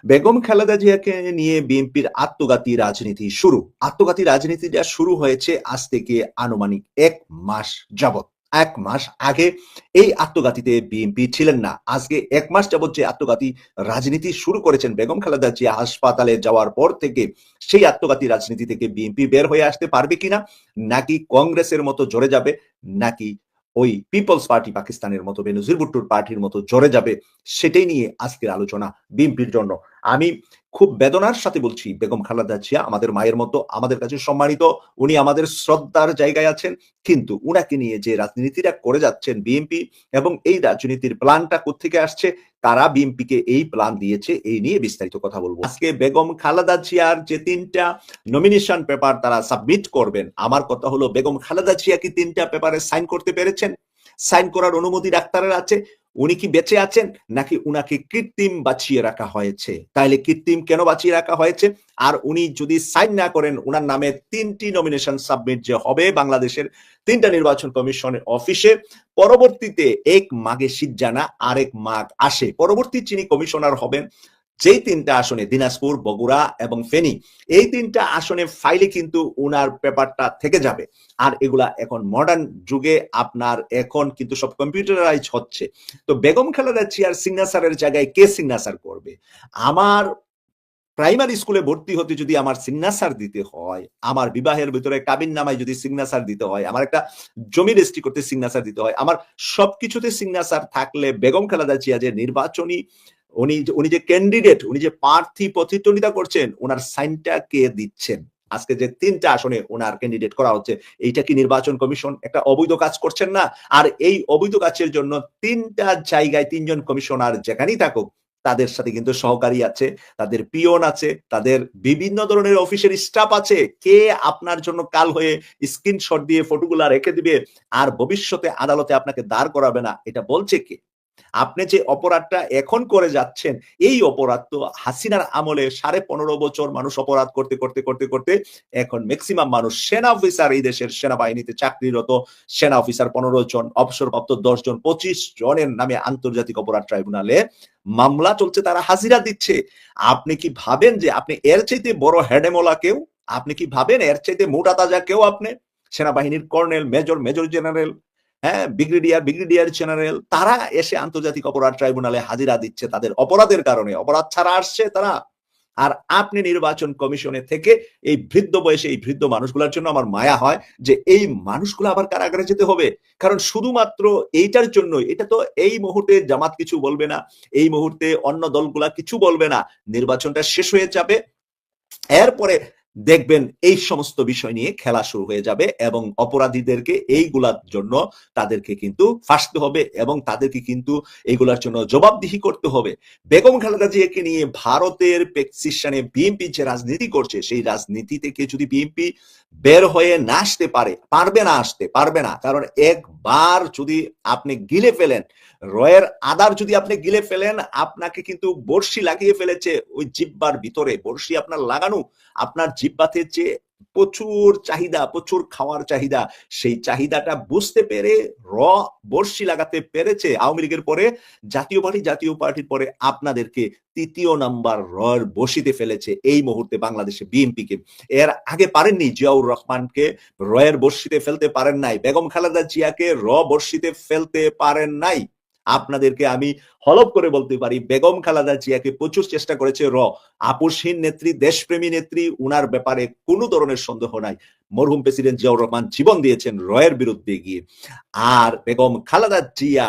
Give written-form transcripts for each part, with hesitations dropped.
বেগম খালেদা জিয়াকে নিয়ে বিএনপির আত্মঘাতী রাজনীতি শুরু। আত্মঘাতী রাজনীতিটা শুরু হয়েছে আজ থেকে আনুমানিক ১ মাস যাবৎ। ১ মাস আগে এই আত্মঘাতীতে বিএনপি ছিলেন না। আজকে ১ মাস যাবৎ যে আত্মঘাতী রাজনীতি শুরু করেছেন বেগম খালেদা জিয়া হাসপাতালে যাওয়ার পর থেকে, সেই আত্মঘাতী রাজনীতি থেকে বিএনপি বের হয়ে আসতে পারবে কিনা, নাকি কংগ্রেসের মতো জড়ে যাবে, নাকি ওই পিপলস পার্টি পাকিস্তানের মতো বেনজির ভুট্টোর পার্টির মতো জড়ে যাবে, সেটাই নিয়ে আজকের আলোচনা বিএনপির জন্য। আমি খুব বেদনার সাথে বলছি, বেগম খালেদা জিয়া আমাদের মায়ের মতো, আমাদের কাছে সম্মানিত, উনি আমাদের শ্রদ্ধার জায়গায় আছেন। কিন্তু উনাকে নিয়ে যে রাজনীতিটা করে যাচ্ছেন বিএনপি, এবং এই রাজনীতির প্ল্যানটা কোত্থেকে আসছে, কারা বিএনপিকে এই প্ল্যান দিয়েছে, এই নিয়ে বিস্তারিত কথা বলবো আজকে। বেগম খালেদা জিয়ার যে ৩টা নমিনেশন পেপার তারা সাবমিট করবেন, আমার কথা হলো বেগম খালেদা জিয়া কি ৩টা পেপারে সাইন করতে পেরেছেন? সাইন করার অনুমতি ডাক্তারের আছে? উনি কি বেঁচে আছেন, নাকি উনাকে কৃত্রিম বাঁচিয়ে রাখা হয়েছে? তাইলে কৃত্রিম কেন বাঁচিয়ে রাখা হয়েছে? আর উনি যদি সাইন না করেন, উনার নামে ৩টি নমিনেশন সাবমিট যে হবে বাংলাদেশের ৩টা নির্বাচন কমিশনের অফিসে, পরবর্তীতে ১ মাঘে সিজ্জানা, আরেক মাঘ আসে, পরবর্তী যিনি কমিশনার হবেন, যেই ৩টা আসনে দিনাজপুর, বগুড়া এবং ফেনী, এই ৩টা আসনে ফাইলে কিন্তু উনার পেপারটা থেকে যাবে। আর এগুলা এখন মডার্ন যুগে আপনার এখন কিন্তু সব কম্পিউটারাইজ হচ্ছে। তো বেগম খালেদা জিয়ার সিগনেচারের জায়গায় কে সিগনেচার করবে? আমার প্রাইমারি স্কুলে ভর্তি হতে যদি আমার সিগনেচার দিতে হয়, আমার বিবাহের ভিতরে কাবিন নামায় যদি সিগনেচার দিতে হয়, আমার একটা জমি রেজিস্ট্রি করতে সিগনেচার দিতে হয়, আমার সবকিছুতে সিগনেচার থাকলে বেগম খালেদা জিয়া যে নির্বাচনী উনি যে ক্যান্ডিডেট, উনি যে প্রার্থী প্রতিদ্বন্দ্বিতা করছেন, উনার সাইনটা কে দিচ্ছেন? আজকে যে ৩টা আসনে উনার ক্যান্ডিডেট করা হচ্ছে, এইটা কি নির্বাচন কমিশন একটা অবৈধ কাজ করছেন না? আর এই অবৈধ কাজের জন্য ৩টা জায়গায় ৩ জন কমিশনার যেখানেই থাকুক, তাদের সাথে কিন্তু সহকারী আছে, তাদের পিয়ন আছে, তাদের বিভিন্ন ধরনের অফিসের স্টাফ আছে। কে আপনার জন্য কাল হয়ে স্ক্রিনশট দিয়ে ফটোগুলা রেখে দিবে আর ভবিষ্যতে আদালতে আপনাকে দাঁড় করাবে না, এটা বলছে কে? আপনি যে অপরাধটা এখন করে যাচ্ছেন, এই অপরাধ তো হাসিনার আমলে ১৫.৫ বছর মানুষ অপরাধ করতে করতে করতে করতে এখন ম্যাক্সিমাম মানুষ সেনা অফিসার, এই দেশের সেনাবাহিনীতে চাকরিরত সেনা অফিসার ১৫ জন, অবসরপ্রাপ্ত ১০ জন, ২৫ জনের নামে আন্তর্জাতিক অপরাধ ট্রাইব্যুনালে মামলা চলছে, তারা হাজিরা দিচ্ছে। আপনি কি ভাবেন যে আপনি এর চাইতে বড় হেডেমোলা কেউ? আপনি কি ভাবেন এর চাইতে মোটা তাজা কেউ আপনি? সেনাবাহিনীর কর্নেল, মেজর, মেজর জেনারেল, হ্যাঁ, ব্রিগেডিয়ার, ব্রিগেডিয়ার জেনারেল, তারা এসে আন্তর্জাতিক অপরাধ ট্রাইব্যুনালে হাজিরা দিচ্ছে তাদের অপরাধের কারণে। অপরাধ ছাড়া আসছে তারা। আর আপনি নির্বাচন কমিশনে থেকে এই বৃদ্ধ বয়সে এই বৃদ্ধ মানুষগুলোর জন্য আমার মায়া হয় যে এই মানুষগুলো আবার কারাগারে যেতে হবে। কারণ শুধুমাত্র এইটার জন্যই, এটা তো এই মুহূর্তে জামাত কিছু বলবে না, এই মুহূর্তে অন্য দলগুলা কিছু বলবে না। নির্বাচনটা শেষ হয়ে যাবে, এরপরে দেখবেন এই সমস্ত বিষয় নিয়ে খেলা শুরু হয়ে যাবে, এবং অপরাধীদেরকে এইগুলার জন্য তাদেরকে কিন্তু ফাঁসতে হবে, এবং তাদেরকে কিন্তু এইগুলার জন্য জবাবদিহি করতে হবে। বেগম খালেদা জিয়াকে নিয়ে ভারতের প্রেসক্রিপশনে বিএনপি যে রাজনীতি করছে, সেই রাজনীতি থেকে যদি বিএনপি বের হয়ে না আসতে পারে, পারবে না, আসতে পারবে না। কারণ একবার যদি আপনি গিলে ফেলেন, রয়ের আদার যদি আপনি গিলে ফেলেন, আপনাকে কিন্তু বড়শি লাগিয়ে ফেলেছে ওই জিহ্বার ভিতরে। বড়শি আপনার লাগানো, আপনার জিহ্বাতে যে প্রচুর চাহিদা, প্রচুর খাওয়ার চাহিদা, সেই চাহিদাটা বুঝতে পেরে র বড়শি লাগাতে পেরেছে আওয়ামী লীগের পরে, জাতীয় পার্টির পরে আপনাদেরকে ৩য় নাম্বার রয়ের বড়শিতে ফেলেছে এই মুহূর্তে বাংলাদেশে বিএনপিকে। এর আগে পারেননি, জিয়াউর রহমানকে রয়ের বড়শিতে ফেলতে পারেন নাই, বেগম খালেদা জিয়াকে বড়শিতে ফেলতে পারেন নাই। আপনাদেরকে আমি হলফ করে বলতে পারি, বেগম খালেদা জিয়াকে প্রচুর চেষ্টা করেছে আপোষহীন নেত্রী, দেশপ্রেমী নেত্রী, উনার ব্যাপারে কোনো ধরনের সন্দেহ নাই। মরহুম প্রেসিডেন্ট জিয়াউর রহমান জীবন দিয়েছেন রয়ের বিরুদ্ধে গিয়ে, আর বেগম খালেদা জিয়া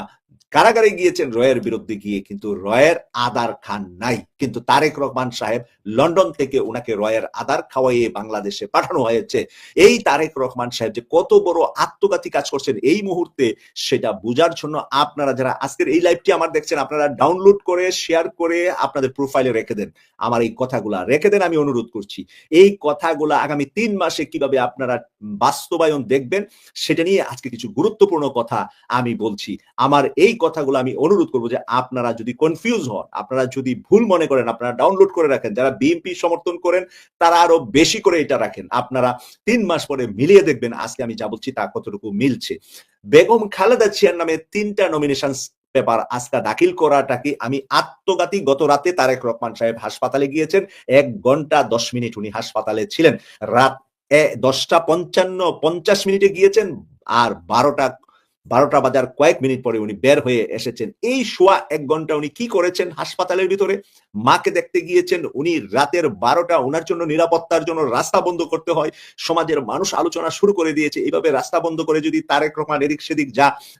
কারাগারে গিয়েছেন রয়ের বিরুদ্ধে গিয়ে, কিন্তু রয়ের আদার খান নাই। কিন্তু তারেক রহমান সাহেব লন্ডন থেকে উনাকে রয়ের আদার খাওয়াইয়ে বাংলাদেশে পাঠানো হয়েছে। এই তারেক রহমান সাহেব যে কত বড় আত্মঘাতী কাজ করছেন এই মুহূর্তে, সেটা বোঝার জন্য আপনারা যারা আজকের এই লাইভটি আমার দেখছেন, আপনারা ডাউনলোড করে শেয়ার করে আপনাদের প্রোফাইলে রেখে দেন। আমার এই কথাগুলা রেখে দেন, আমি অনুরোধ করছি। এই কথাগুলা আগামী ৩ মাসে কিভাবে আপনারা বাস্তবায়ন দেখবেন, সেটা নিয়ে আজকে কিছু গুরুত্বপূর্ণ কথা আমি বলছি। আমার এই কথাগুলো আমি অনুরোধ করবো যে আপনারা যদি কনফিউজ হন, আপনারা যদি ভুল মনে করেন, আপনারা ডাউনলোড করে রাখেন। যারা বিএনপি সমর্থন করেন তারা আরো বেশি করে এটা রাখেন। আপনারা ৩ মাস পরে মিলিয়ে দেখবেন আজকে আমি যা বলছি তা কতটুকু মিলছে। বেগম খালেদা জিয়ার নামে ৩টা নমিনেশন পেপার আজকা দাখিল করাটাকে আমি আত্মঘাতী। গত রাতে তারেক রহমান সাহেব হাসপাতালে গিয়েছেন। ১ ঘন্টা ১০ মিনিট উনি হাসপাতালে ছিলেন। রাত ১০টা ৫০ মিনিটে গিয়েছেন, আর ১২টা বাজার কয়েক মিনিট পরে উনি বের হয়ে এসেছেন। এই সোয়া ১ ঘন্টা উনি কি করেছেন হাসপাতালের ভিতরে? মাকে দেখতে গিয়েছেন। উনি রাতের ১২টা উনার জন্য নিরাপত্তার জন্য রাস্তা বন্ধ করতে হয়। সমাজের মানুষ আলোচনা শুরু করে দিয়েছে। এভাবে রাস্তা বন্ধ করে যদি তারেক রহমান এদিক সেদিক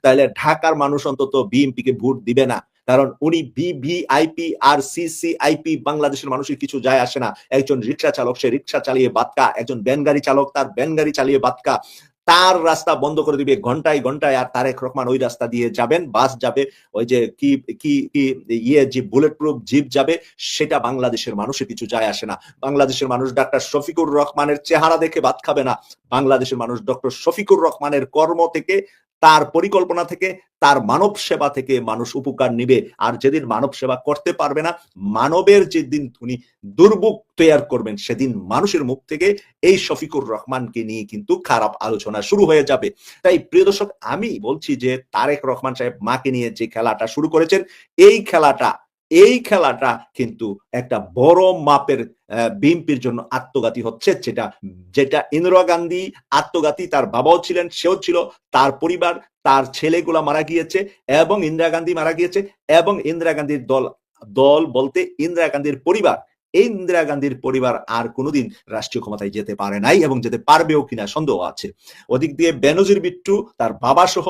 তাহলে ঢাকার মানুষ অন্তত বিএনপিকে ভোট দিবে না। কারণ উনি ভিভিআইপি আর সিসিআইপি বাংলাদেশের মানুষের কিছু যায় আসে না। একজন রিক্সা চালক, সে রিক্সা চালিয়ে ভাত খায়। একজন ভ্যান গাড়ি চালক, তার ভ্যান গাড়ি চালিয়ে ভাত খায়। তার রাস্তা বন্ধ করে দিবে ঘন্টায় ঘন্টায়, আর তারেক রহমান ওই রাস্তা দিয়ে যাবেন, বাস যাবে, ওই যে কি কি কি ইয়ে জিপ, বুলেট প্রুফ জিপ যাবে, সেটা বাংলাদেশের মানুষের কিছু যায় আসে না। বাংলাদেশের মানুষ ডাক্তার শফিকুর রহমানের চেহারা দেখে ভাত খাবে না। বাংলাদেশের মানুষ ডক্টর শফিকুর রহমানের কর্ম থেকে, তার পরিকল্পনা থেকে, তার মানব সেবা থেকে মানুষ উপকার নিবে। আর যেদিন মানব সেবা করতে পারবে না, মানবের যেদিন উনি দুর্ভোগ তৈরি করবেন, সেদিন মানুষের মুখ থেকে এই শফিকুর রহমানকে নিয়ে কিন্তু খারাপ আলোচনা শুরু হয়ে যাবে। তাই প্রিয় দর্শক, আমি বলছি যে তারেক রহমান সাহেব মাকে নিয়ে যে খেলাটা শুরু করেছেন, এই খেলাটা কিন্তু একটা বড় মাপের বিএনপির জন্য আত্মঘাতী হচ্ছে। যেটা ইন্দিরা গান্ধী আত্মঘাতী, তার বাবাও ছিলেন, সেও ছিল, তার পরিবার, তার ছেলেগুলা মারা গিয়েছে, এবং ইন্দিরা গান্ধী মারা গিয়েছে, এবং ইন্দিরা গান্ধীর দল দল বলতে ইন্দিরা গান্ধীর পরিবার, এই ইন্দিরা গান্ধীর পরিবার আর কোনোদিন রাষ্ট্রীয় ক্ষমতায় যেতে পারে নাই, এবং যেতে পারবেও কিনা সন্দেহ আছে। ওদিক দিয়ে বেনজির ভুট্টো তার বাবা সহ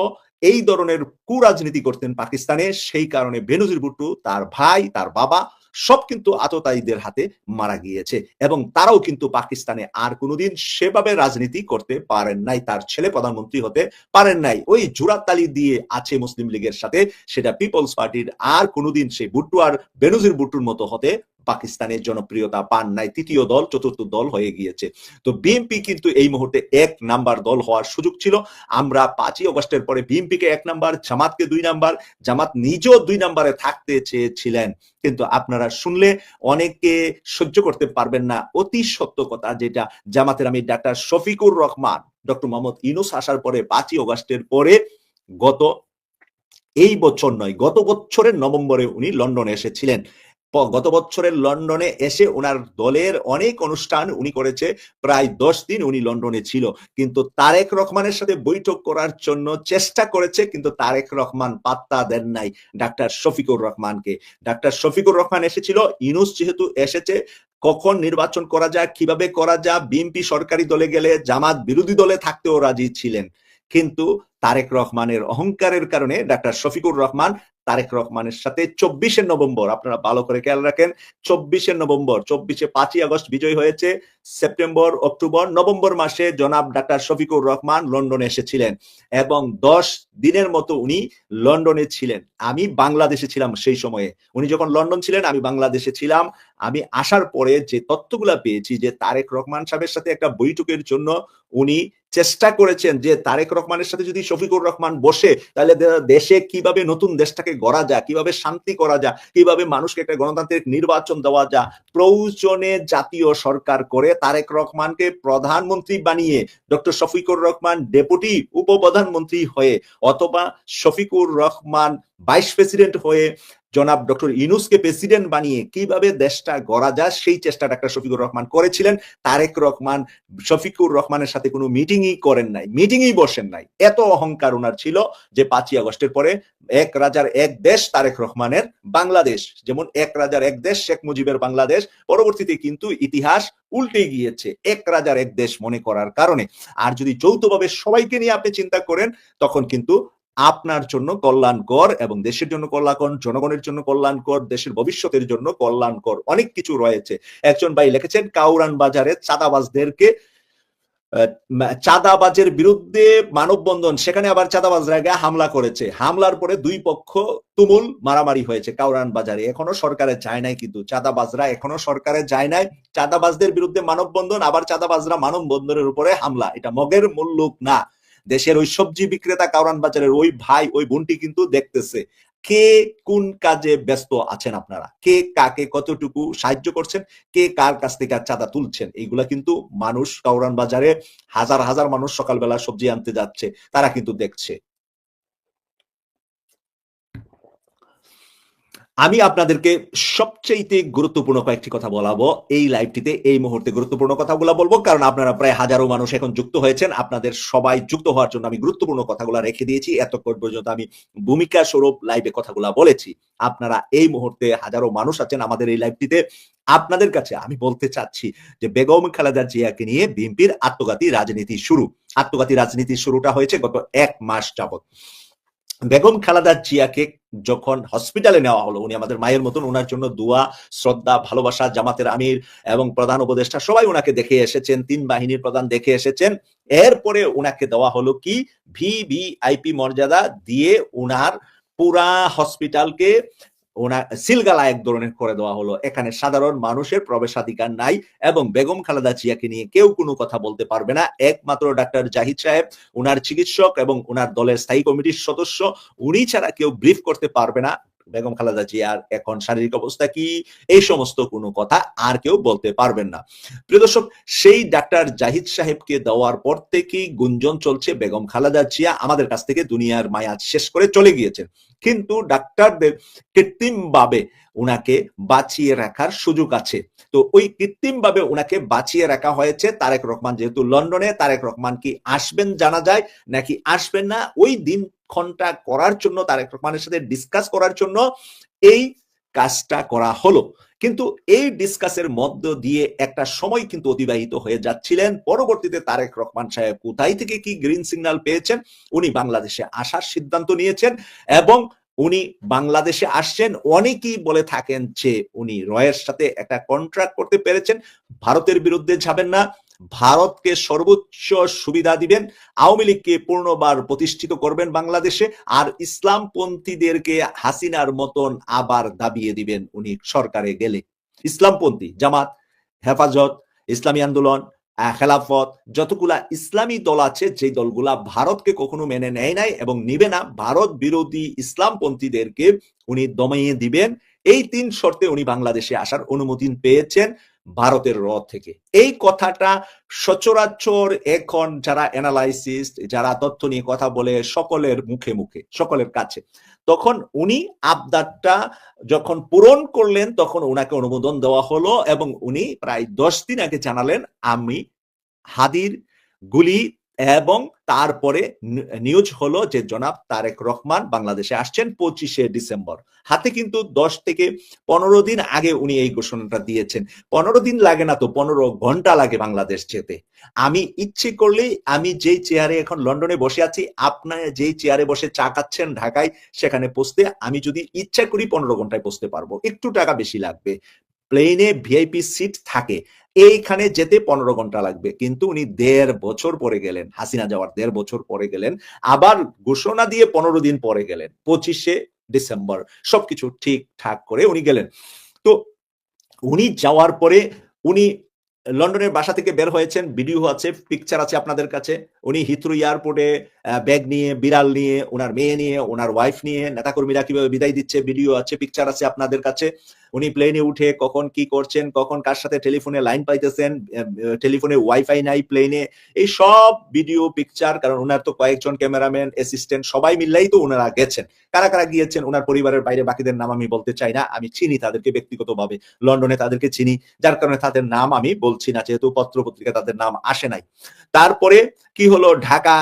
এই ধরনের কুরাজনীতি করতেন পাকিস্তানে, সেই কারণে বেনজির ভুট্টো, তার ভাই, তার বাবা সব কিন্তু আততায়ীদের হাতে মারা গিয়েছে, এবং তারাও কিন্তু পাকিস্তানে আর কোনোদিন সেভাবে রাজনীতি করতে পারেন নাই, তার ছেলে প্রধানমন্ত্রী হতে পারেন নাই। ওই জোড়াতালি দিয়ে আছে মুসলিম লীগের সাথে, সেটা পিপলস পার্টির আর কোনোদিন সেই ভুট্টো আর বেনজির ভুট্টোর মতো হতে পাকিস্তানের জনপ্রিয়তা পান নাই, তৃতীয় দল চতুর্থ দল হয়ে গিয়েছে। তো বিএনপি কিন্তু এই মুহূর্তে ১ নাম্বার দল হওয়ার সুযোগ ছিল। আমরা ৫ই আগস্টের পরে বিএনপিকে ১ নাম্বার, জামাতকে ২ নাম্বার, জামাত নিজেও ২ নাম্বারে থাকতে চেয়েছিলেন, কিন্তু আপনারা শুনলে অনেকে সহ্য করতে পারবেন না অতি সত্য কথা, যেটা জামাতের আমি ডাক্তার শফিকুর রহমান, ডক্টর মোহাম্মদ ইউনূস আসার পরে ৫ই আগস্টের পরে গত এই বছর নয়, গত বছরের নভেম্বরে উনি লন্ডনে এসেছিলেন। গত বছরের লন্ডনে এসে ওনার দলের অনেক অনুষ্ঠান উনি করেছে, প্রায় ১০ দিন উনি লন্ডনে ছিল, কিন্তু তারেক রহমানের সাথে বৈঠক করার জন্য চেষ্টা করেছে, কিন্তু তারেক রহমান পাত্তা দেন নাই ডাক্তার শফিকুর রহমানকে। ডাক্তার শফিকুর রহমান এসেছিল, ইউনূস যেহেতু এসেছে, কখন নির্বাচন করা যায়, কিভাবে করা যায়, বিএনপি সরকারি দলে গেলে জামাত বিরোধী দলে থাকতেও রাজি ছিলেন, কিন্তু তারেক রহমানের অহংকারের কারণে ডাক্তার শফিকুর রহমান তারেক রহমানের সাথে ২৪শে নভেম্বর, আপনারা ভালো করে খেয়াল রাখেন, ২৪শে নভেম্বর, ২৪শে ৫ই আগস্ট বিজয় হয়েছে, সেপ্টেম্বর, অক্টোবর, নভেম্বর মাসে জনাব ডাক্তার শফিকুর রহমান লন্ডনে এসেছিলেন, এবং ১০ দিনের মতো উনি লন্ডনে ছিলেন। আমি বাংলাদেশে ছিলাম সেই সময়ে, উনি যখন লন্ডন ছিলেন আমি বাংলাদেশে ছিলাম। আমি আসার পরে যে তথ্যগুলা পেয়েছি, যে তারেক রহমান সাহেবের সাথে একটা বৈঠকের জন্য উনি চেষ্টা করেছেন, যে তারেক রহমানের সাথে যদি শফিকুর রহমান বসে, তাহলে দেশে কিভাবে নতুন দেশটাকে গড়া যায়, কিভাবে শান্তি করা যায়, কিভাবে মানুষকে একটা গণতান্ত্রিক নির্বাচন দেওয়া যায়, প্রয়োজনে জাতীয় সরকার করে তারেক রহমানকে প্রধানমন্ত্রী বানিয়ে ডক্টর শফিকুর রহমান ডেপুটি উপপ্রধানমন্ত্রী হয়ে, অথবা শফিকুর রহমান ভাইস প্রেসিডেন্ট হয়ে জনাব ডক্টর ইউনূসকে প্রেসিডেন্ট বানিয়ে কিভাবে দেশটা গড়া যায়, সেই চেষ্টা ডাক্তার শফিকুর রহমান করেছিলেন। তারেক রহমান শফিকুর রহমানের সাথে কোনো মিটিংই করেন নাই, মিটিংই বসেন নাই। এত অহংকার ওনার ছিল যে ৫ই আগস্টের পরে এক রাজার এক দেশ তারেক রহমানের বাংলাদেশ, যেমন এক রাজার এক দেশ শেখ মুজিবের বাংলাদেশ, পরবর্তীতে কিন্তু ইতিহাস উল্টে গিয়েছে এক রাজার এক দেশ মনে করার কারণে। আর যদি যৌথভাবে সবাইকে নিয়ে আপনি চিন্তা করেন, তখন কিন্তু আপনার জন্য কল্যাণকর, এবং দেশের জন্য কল্যাণকর, জনগণের জন্য কল্যাণকর, দেশের ভবিষ্যতের জন্য কল্যাণকর অনেক কিছু রয়েছে। একজন ভাই লিখেছেন, কাউরান বাজারে চাঁদাবাজদেরকে, চাঁদাবাজের বিরুদ্ধে মানববন্ধন, সেখানে আবার চাঁদাবাজরা গিয়ে হামলা করেছে, হামলার পরে দুই পক্ষ তুমুল মারামারি হয়েছে কাউরান বাজারে। এখনো সরকারে যায় নাই, কিন্তু চাঁদাবাজরা এখনো সরকারে যায় নাই। চাঁদাবাজদের বিরুদ্ধে মানববন্ধন, আবার চাঁদাবাজরা মানববন্ধনের উপরে হামলা, এটা মগের মুল্লুক না। দেশের ওই সবজি বিক্রেতা কাউরান বাজারের ওই ভাই ওই বোনটি কিন্তু দেখতেছে কে কোন কাজে ব্যস্ত আছেন, আপনারা কে কাকে কতটুকু সাহায্য করছেন, কে কার কাছ থেকে চাঁদা তুলছেন, এইগুলা কিন্তু মানুষ, কাউরান বাজারে হাজার হাজার মানুষ সকালবেলা সবজি আনতে যাচ্ছে, তারা কিন্তু দেখছে। আমি আপনাদেরকে সবচাইতে গুরুত্বপূর্ণ কয়েকটি কথা বলাবো এই লাইভটিতে। এই মুহূর্তে গুরুত্বপূর্ণ কথাগুলো বলবো, কারণ আপনারা প্রায় হাজারো মানুষ এখন যুক্ত হয়েছেন। আপনাদের সবাই যুক্ত হওয়ার জন্য আমি গুরুত্বপূর্ণ কথাগুলো রেখে দিয়েছি। এতক্ষণ পর্যন্ত আমি ভূমিকা স্বরূপ লাইভে কথাগুলো বলেছি। আপনারা এই মুহূর্তে হাজারো মানুষ আছেন আমাদের এই লাইভটিতে। আপনাদের কাছে আমি বলতে চাচ্ছি যে বেগম খালেদা জিয়াকে নিয়ে বিএনপির আত্মঘাতী রাজনীতি শুরু। আত্মঘাতী রাজনীতির শুরুটা হয়েছে গত 1 মাস যাবত। বেগম খালেদা জিয়াকে যখন হসপিটালে নেওয়া হলো, উনি আমাদের মায়ের মতন, ওনার জন্য দোয়া, শ্রদ্ধা, ভালোবাসা, জামাতের আমির এবং প্রধান উপদেষ্টা সবাই ওনাকে দেখে এসেছেন, 3 বাহিনীর প্রধান দেখে এসেছেন। এরপরে ওনাকে দেওয়া হলো কি ভিভিআইপি মর্যাদা দিয়ে ওনার পুরা হসপিটালকে ওনার সিলগালা এক ধরনের করে দেওয়া হলো। এখানে সাধারণ মানুষের প্রবেশাধিকার নাই এবং বেগম খালেদা জিয়াকে নিয়ে কেউ কোনো কথা বলতে পারবে না। একমাত্র ডাক্তার জাহিদ সাহেব, ওনার চিকিৎসক এবং ওনার দলের স্থায়ী কমিটির সদস্য, উনি ছাড়া কেউ ব্রিফ করতে পারবে না বেগম খালেদা জিয়ার এখন শারীরিক অবস্থা কি, এই সমস্ত কোনো কথা আর কেউ বলতে পারবেন না। প্রিয় দর্শক, সেই ডাক্তার জাহিদ সাহেবকে দেওয়ার পর থেকেই গুঞ্জন চলছে বেগম খালেদা জিয়া আমাদের কাছ থেকে দুনিয়ার মায়া শেষ করে চলে গিয়েছেন। কিন্তু ডাক্তারদের কৃত্রিমভাবে উনাকে বাঁচিয়ে রাখার সুযোগ আছে। তো ওই কৃত্রিমভাবে উনাকে বাঁচিয়ে রাখা হয়েছে। তারেক রহমান যেহেতু লন্ডনে, তারেক রহমান কি আসবেন জানা যায় নাকি আসবেন না, ওই দিন ক্ষণটা করার জন্য, তারেক রহমানের সাথে ডিসকাস করার জন্য এই কাজটা করা হলো। কিন্তু এই ডিসকাসের মধ্য দিয়ে একটা সময় কিন্তু অতিবাহিত হয়ে যাচ্ছিলেন। পরবর্তীতে তারেক রহমান সাহেব কোথায় থেকে কি গ্রিন সিগন্যাল পেয়েছেন, উনি বাংলাদেশে আসার সিদ্ধান্ত নিয়েছেন এবং উনি বাংলাদেশে আসছেন। অনেকেই বলে থাকেন যে উনি রয়ের সাথে একটা কন্ট্রাক্ট করতে পেরেছেন, ভারতের বিরুদ্ধে যাবেন না, ভারতকে সর্বোচ্চ সুবিধা দিবেন, আওয়ামী লীগকে পূর্ণবার প্রতিষ্ঠিত করবেন বাংলাদেশে, আর ইসলামপন্থীদেরকে হাসিনার মতন আবার দাবিয়ে দিবেন উনি সরকারে গেলে। ইসলামপন্থী জামাত, হেফাজত, ইসলামী আন্দোলন, খেলাফত, যতগুলা ইসলামী দল আছে, যে দলগুলা ভারতকে কখনো মেনে নেয় নাই এবং নিবে না, ভারত বিরোধী ইসলামপন্থীদেরকে উনি দমিয়ে দিবেন। এই 3 শর্তে উনি বাংলাদেশে আসার অনুমতি পেয়েছেন ভারতের থেকে। এই কথাটা সচরাচর এখন যারা অ্যানালাইসিস্ট, যারা তথ্য নিয়ে কথা বলে, সকলের মুখে মুখে, সকলের কাছে। তখন উনি আবদারটা যখন পূরণ করলেন, তখন ওনাকে অনুমোদন দেওয়া হলো এবং উনি প্রায় 10 দিন আগে জানালেন আমি হাদির গুলি, এবং তারপরে নিউজ হলো যে জনাব তারেক রহমান বাংলাদেশে আসছেন 25শে ডিসেম্বর। হাতে কিন্তু 10 থেকে 15 দিন আগে উনি এই ঘোষণাটা দিয়েছেন। 15 দিন লাগে না তো, 15 ঘন্টা লাগে বাংলাদেশ যেতে। আমি ইচ্ছে করলেই, আমি যেই চেয়ারে এখন লন্ডনে বসে আছি, আপনার যেই চেয়ারে বসে চা খাচ্ছেন ঢাকায়, সেখানে পৌঁছতে আমি যদি ইচ্ছা করি 15 ঘন্টায় পৌঁছতে পারবো। একটু টাকা বেশি লাগবে। প্লেনে ভিআইপি সিট থাকে, এইখানে যেতে 15 ঘন্টা লাগবে। কিন্তু উনি 1.5 বছর পরে গেলেন, হাসিনা যাওয়ার 1.5 বছর পরে গেলেন, আবার ঘোষণা দিয়ে 15 দিন পরে গেলেন, 25শে ডিসেম্বর সবকিছু ঠিকঠাক করে উনি গেলেন। তো উনি যাওয়ার পরে উনি লন্ডনের বাসা থেকে বের হয়েছেন, ভিডিও আছে, পিকচার আছে আপনাদের কাছে। উনি হিথ্রো এয়ারপোর্টে ব্যাগ নিয়ে, বিড়াল নিয়ে, ওনার মেয়ে নিয়ে, ওনার ওয়াইফ নিয়ে, নেতাকর্মীরা কিভাবে বিদায় দিচ্ছে, ভিডিও আছে, পিকচার আছে আপনাদের কাছে। উনি প্লেনে উঠে কখন কি করছেন, কখন কার সাথে টেলিফোনে লাইন পাইতেছেন, টেলিফোনে ওয়াইফাই নাই প্লেনে, এই সব ভিডিও পিকচার। কারণ ওনার তো কয়েকজন ক্যামেরাম্যান, অ্যাসিস্ট্যান্ট সবাই মিললেই তো ওনারা গেছেন। কারা কারা গিয়েছেন ওনার পরিবারের বাইরে বাকিদের নাম আমি বলতে চাই না, আমি চিনি তাদেরকে ব্যক্তিগতভাবে, লন্ডনে তাদেরকে চিনি, যার কারণে তাদের নাম আমি বলছি না, যেহেতু পত্র পত্রিকা তাদের নাম আসে নাই। তারপরে কি হলো, ঢাকা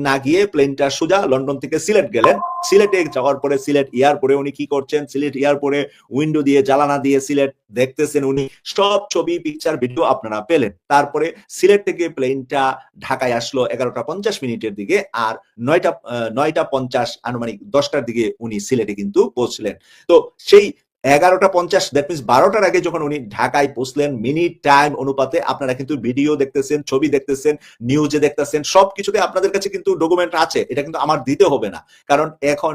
না গিয়ে প্লেনটা সোজা লন্ডন থেকে সিলেট গেলেন। সিলেটে যাওয়ার পরে সিলেট এয়ারপোর্টে উনি কি করছেন, সিলেট এয়ারপোর্টে উইন্ডো দিয়ে, জানালা দিয়ে সিলেট দেখতেছেন উনি, সব ছবি, পিকচার, ভিডিও আপনারা পেলেন। তারপরে সিলেট থেকে প্লেনটা ঢাকায় আসলো 11টা 50 দিকে, আর 9টা 50 আনুমানিক 10টার দিকে উনি সিলেটে কিন্তু পৌঁছলেন। তো সেই 11টা 50, দ্যাট মিনস 12টার আগে যখন উনি ঢাকায় পৌঁছলেন, মিনিট টাইম অনুপাতে আপনারা কিন্তু ভিডিও দেখতেছেন, ছবি দেখতেছেন, নিউজে দেখতেছেন, সবকিছুতে আপনাদের কাছে কিন্তু ডকুমেন্ট আছে। এটা কিন্তু আমার দিতে হবে না, কারণ এখন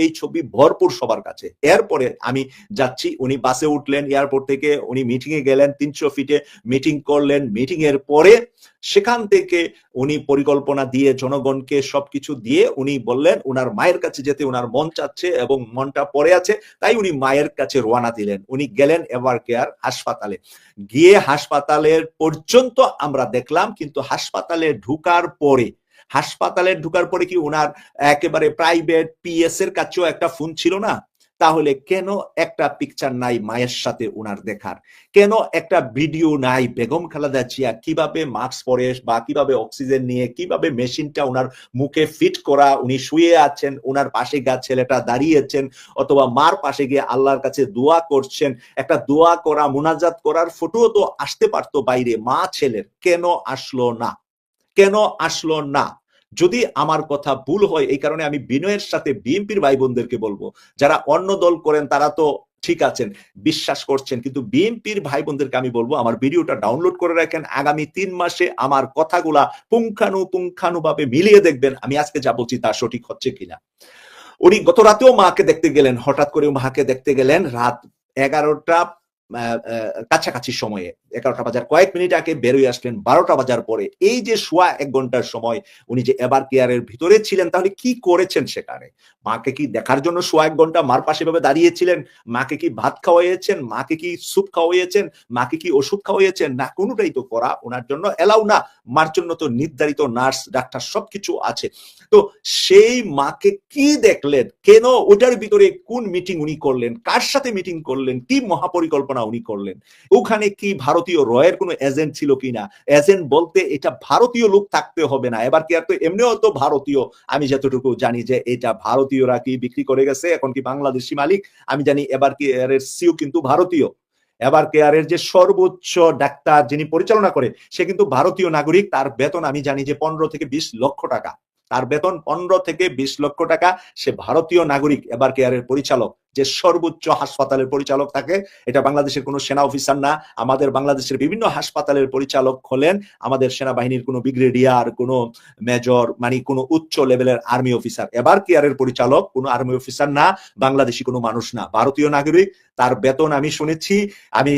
এই ছবি ভরপুর সবার কাছে। এরপরে আমি যাচ্ছি, উনি বাসে উঠলেন, এয়ারপোর্ট থেকে উনি মিটিং এ গেলেন, 300 ফিটে মিটিং করলেন। মিটিং এর পরে সেখান থেকে উনি পরিকল্পনা দিয়ে, জনগণকে সবকিছু দিয়ে উনি বললেন উনার মায়ের কাছে যেতে উনার মন চাচ্ছে এবং মনটা পড়ে আছে, তাই উনি মায়ের কাছে রওনা দিলেন। উনি গেলেন এভার কেয়ার হাসপাতালে। গিয়ে হাসপাতালের পর্যন্ত আমরা দেখলাম, কিন্তু হাসপাতালে ঢুকার পরে কি ওনার একেবারে প্রাইভেট পিএস এর কাছেও একটা ফোন ছিল না, তাহলে কেন একটা পিকচার নাই মায়ের সাথে উনার দেখার? কেন একটা ভিডিও নাই বেগম খালেদা জিয়া কিভাবে মাস্ক পরে বা কিভাবে অক্সিজেন নিয়ে কিভাবে মেশিনটা উনার মুখে ফিট করা, উনি শুয়ে আছেন, উনার পাশে গা ছেলেটা দাঁড়িয়েছেন, অথবা মার পাশে গিয়ে আল্লাহর কাছে দোয়া করছেন, একটা দোয়া করা মুনাজাত করার ফটো তো আসতে পারতো বাইরে, মা ছেলের কেন আসলো না? কেন আসলো না? যদি আমার কথা ভুল হয়, এই কারণে আমি বিনয়ের সাথে বিএনপির ভাই বোনদেরকে বলবো, যারা অন্য দল করেন তারা তো ঠিক আছেন, বিশ্বাস করছেন, কিন্তু বিএনপির ভাই বোনদেরকে আমি বলবো আমার ভিডিওটা ডাউনলোড করে রাখেন, আগামী 3 মাসে আমার কথাগুলা পুঙ্খানুপুঙ্খানুভাবে মিলিয়ে দেখবেন আমি আজকে যা বলছি তা সঠিক হচ্ছে কিনা। উনি গত রাতেও মাকে দেখতে গেলেন, হঠাৎ করে মাকে দেখতে গেলেন রাত 11টা কাছাকাছি সময়ে, 11টা বাজার কয়েক মিনিট আগে বেরোয় আসলেন 12টা বাজার পরে। এই যে সোয়া 1 ঘন্টার সময় উনি যে এবার কেয়ারের ভিতরে ছিলেন, তাহলে কি করেছেন সেখানে? মাকে কি দেখার জন্য সোয়া 1 ঘন্টা মার পাশে ভাবে দাঁড়িয়েছিলেন? মাকে কি ভাত খাওয়াইয়েছেন? মাকে কি স্যুপ খাওয়াইয়েছেন? মাকে কি ওষুধ খাওয়াইয়েছেন? না, কোনোটাই তো করা ওনার জন্য এলাও না। মার জন্য তো নির্ধারিত নার্স, ডাক্তার সবকিছু আছে। তো সেই মাকে কি দেখলেন? কেন ওটার ভিতরে কোন মিটিং উনি করলেন? কার সাথে মিটিং করলেন? কি মহাপরিকল্পনা উনি করলেন? ওখানে কি ভারতীয় রয়ের কোনো এজেন্ট ছিল কিনা? এজেন্ট বলতে এটা ভারতীয় লোক থাকতে হবে না। এবার কি আর তো এমনিও তো ভারতীয়, আমি যতটুকু জানি যে এটা ভারতীয়রা কি বিক্রি করে গেছে, এখন কি বাংলাদেশি মালিক? আমি জানি এবার কি এর সিও কিন্তু ভারতীয়। এবার কেয়ারের যে সর্বোচ্চ ডাক্তার যিনি পরিচালনা করে সে কিন্তু ভারতীয় নাগরিক, তার বেতন আমি জানি যে 15 থেকে 20 লক্ষ টাকা। তার বেতন 15 থেকে 20 লক্ষ টাকা। সে ভারতীয় নাগরিক। এবার কেয়ারের পরিচালক, যে সর্বোচ্চ হাসপাতালের পরিচালক থাকে, এটা বাংলাদেশের কোনো সেনা অফিসার না। আমাদের বাংলাদেশের বিভিন্ন হাসপাতালের পরিচালক হলেন আমাদের সেনাবাহিনীর কোনো ব্রিগেডিয়ার, কোনো মেজর, মানে কোনো উচ্চ লেভেলের আর্মি অফিসার। এবার কেয়ারের পরিচালক কোনো আর্মি অফিসার না, বাংলাদেশি কোনো মানুষ না, ভারতীয় নাগরিক। তার বেতন আমি শুনেছি, আমি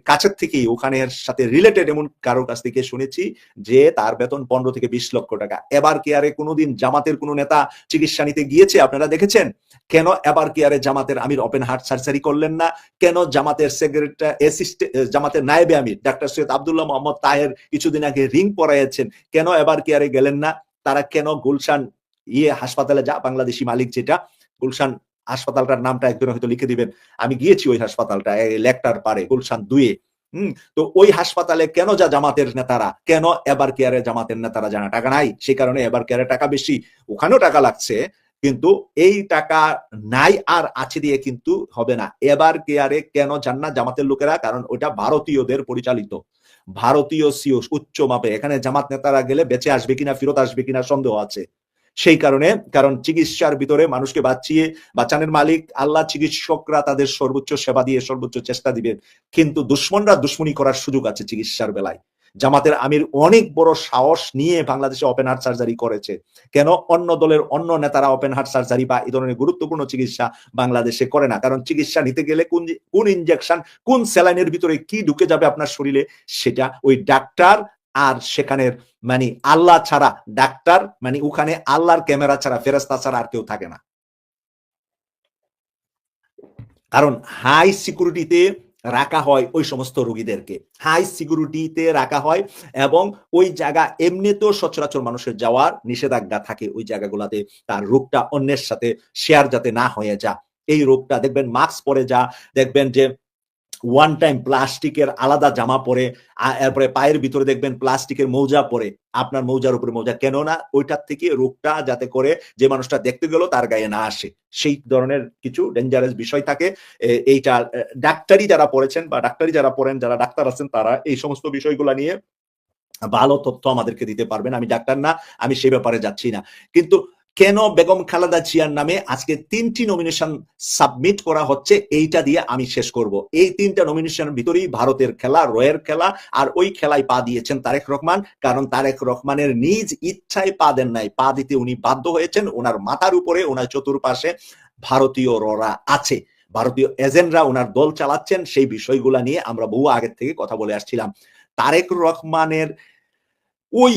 কাছের থেকেই ওখানের সাথে রিলেটেড এমন কারোর কাছ থেকে শুনেছি যে তার বেতন 15 থেকে 20 লক্ষ টাকা। এবার কেয়ারে কোনোদিন জামাতের কোনো নেতা চিকিৎসা নিতে গিয়েছে আপনারা দেখেছেন? কেন এবার কেয়ারে জামাতের আমির ওপেন হার্ট সার্জারি করলেন না? কেন জামাতের সেক্রেটারি জামাতের নায়েবে আমির ডাক্তার সৈয়দ আব্দুল্লাহ মোহাম্মদ তাহের কিছুদিন আগে রিং পরাইয়াছেন, কেন এবার কেয়ারে গেলেন না? তারা কেন গুলশান হাসপাতালে যা, বাংলাদেশি মালিক যেটা, গুলশান হাসপাতালটার নামটা একজন হয়তো লিখে দিবেন, আমি গিয়েছি ওই হাসপাতালটা লেকটার পারে গুলশান 2-এ। তো ওই হাসপাতালে কেন যা জামাতের নেতারা, কেন এবার কেয়ারে জামাতের নেতারা জানা? টাকা নাই, সেই কারণে এবার কেয়ারে টাকা বেশি, ওখানেও টাকা লাগছে, কিন্তু এই টাকা নাই আর আছে দিয়ে কিন্তু হবে না। এবার কেয়ারে কেন যান না জামাতের লোকেরা? কারণ ওটা ভারতীয়দের পরিচালিত, ভারতীয় সিও উচ্চ মাপে। এখানে জামাত নেতারা গেলে বেঁচে আসবে কিনা, ফেরত আসবে কিনা সন্দেহ আছে। সেই কারণে, কারণ চিকিৎসার ভিতরে মানুষকে বাঁচানোর মালিক আল্লাহ, চিকিৎসকরা তাদের সর্বোচ্চ সেবা দিয়ে সর্বোচ্চ চেষ্টা দিবেন, কিন্তু দুশ্মনরা দুশ্মনী করার সুযোগ আছে চিকিৎসার বেলায়। জামাতের আমির অনেক বড় সাহস নিয়ে বাংলাদেশে ওপেন হার্ট সার্জারি করেছে। কেন অন্য দলের অন্য নেতারা ওপেন হার্ট সার্জারি বা এই ধরনের গুরুত্বপূর্ণ চিকিৎসা বাংলাদেশে করে না? কারণ চিকিৎসা নিতে গেলে কোন ইনজেকশন, কোন স্যালাইনের ভিতরে কি ঢুকে যাবে আপনার শরীরে, সেটা ওই ডাক্তার আর সেখানের মানে আল্লাহ ছাড়া, ডাক্তার মানে ওখানে আল্লাহর ক্যামেরা ছাড়া, ফেরেশতা ছাড়া আর কেউ থাকে না। কারণ হাই সিকিউরিটিতে রাখা হয় ওই সমস্ত রোগীদেরকে, হাই সিকিউরিটিতে রাখা হয়, এবং ওই জায়গা এমনিতেও সচরাচর মানুষের যাওয়ার নিষেধাজ্ঞা থাকে ওই জায়গাগুলোতে, তার রোগটা অন্যের সাথে শেয়ার যাতে না হয়ে যা। এই রোগটা দেখবেন মাস্ক পরে যা, দেখবেন যে ওয়ান টাইম প্লাস্টিকের আলাদা জামা পরে, এরপরে পায়ের ভিতরে দেখবেন প্লাস্টিকের মৌজা পরে, আপনার মৌজার উপরে মৌজা, কেননা ওইটার থেকে রোগটা যাতে করে যে মানুষটা দেখতে গেল তার গায়ে না আসে, সেই ধরনের কিছু ডেঞ্জারাস বিষয় থাকে। এইটা ডাক্তারি যারা পড়েছেন বা ডাক্তারি যারা পড়েন, যারা ডাক্তার আছেন, তারা এই সমস্ত বিষয়গুলো নিয়ে ভালো তথ্য আমাদেরকে দিতে পারবেন। আমি ডাক্তার না, আমি সেই ব্যাপারে যাচ্ছি না। কিন্তু কেন বেগম খালেদা জিয়ার নামে আজকে 3টি নমিনেশন সাবমিট করা হচ্ছে, এইটা দিয়ে আমি শেষ করব। এই 3টা নমিনেশনের ভিতরেই ভারতের খেলা, রয়ের খেলা, আর ওই খেলায় পা দিয়েছেন তারেক রহমান। কারণ তারেক রহমানের নিজ ইচ্ছায় পা দেন নাই, পা দিতে উনি বাধ্য হয়েছেন। ওনার মাথার উপরে, ওনার চতুর্পাশে ভারতীয় ররা আছে, ভারতীয় এজেন্টরা ওনার দল চালাচ্ছেন। সেই বিষয়গুলা নিয়ে আমরা বহু আগের থেকে কথা বলে আসছিলাম। তারেক রহমানের ওই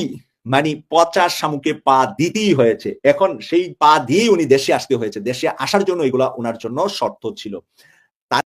মানে পচা শামুকে পা দিতেই হয়েছে, এখন সেই পা দিয়েই উনি দেশে আসতে হয়েছে। দেশে আসার জন্য এগুলা ওনার জন্য শর্ত ছিল।